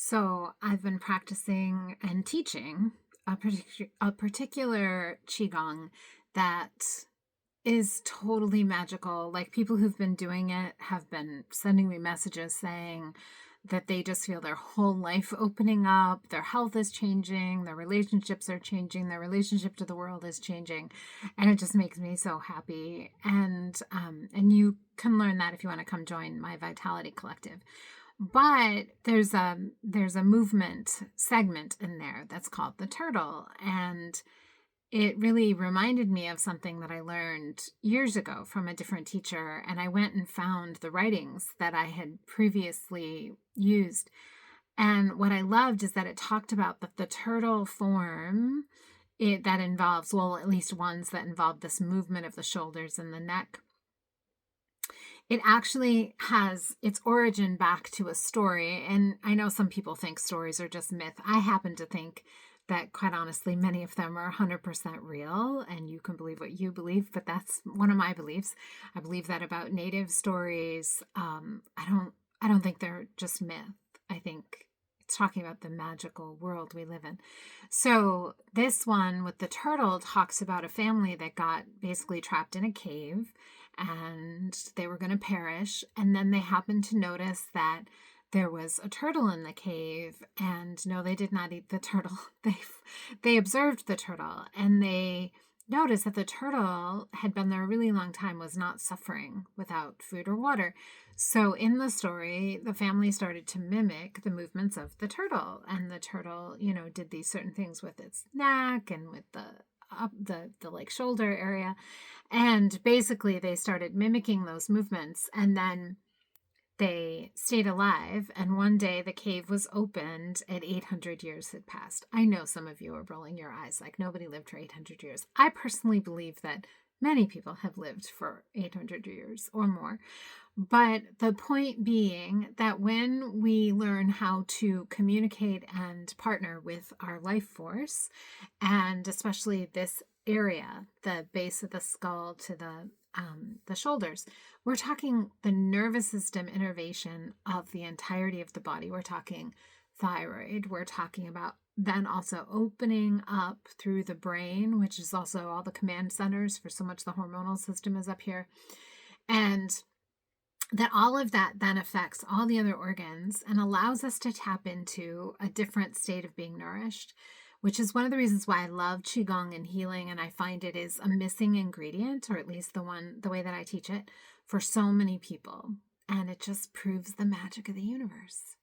So I've been practicing and teaching a particular qigong that is totally magical. Like people who've been doing it have been sending me messages saying that they just feel their whole life opening up, their health is changing, their relationships are changing, their relationship to the world is changing, and it just makes me so happy. And you can learn that if you want to come join my Vitality Collective. But there's a movement segment in there that's called the turtle, and it really reminded me of something that I learned years ago from a different teacher. And I went and found the writings that I had previously used. And what I loved is that it talked about the turtle form that involves, well, at least ones that involve this movement of the shoulders and the neck. It actually has its origin back to a story. And I know some people think stories are just myth. I happen to think that, quite honestly, many of them are 100% real, and you can believe what you believe, but that's one of my beliefs. I believe that about native stories. I don't think they're just myth. I think it's talking about the magical world we live in. So this one with the turtle talks about a family that got basically trapped in a cave, and they were going to perish. And then they happened to notice that there was a turtle in the cave, and no, they did not eat the turtle. They observed the turtle, and they noticed that the turtle had been there a really long time, was not suffering without food or water. So in the story, the family started to mimic the movements of the turtle, and the turtle, did these certain things with its neck and with the like shoulder area. And basically they started mimicking those movements, and then they stayed alive, and one day the cave was opened and 800 years had passed. I know some of you are rolling your eyes like nobody lived for 800 years. I personally believe that many people have lived for 800 years or more. But the point being that when we learn how to communicate and partner with our life force, and especially this area, the base of the skull to the shoulders, we're talking the nervous system innervation of the entirety of the body. We're talking thyroid. We're talking about then also opening up through the brain, which is also all the command centers for so much the hormonal system is up here. And that all of that then affects all the other organs and allows us to tap into a different state of being nourished, which is one of the reasons why I love Qigong and healing. And I find it is a missing ingredient, or at least the way that I teach it, for so many people. And it just proves the magic of the universe.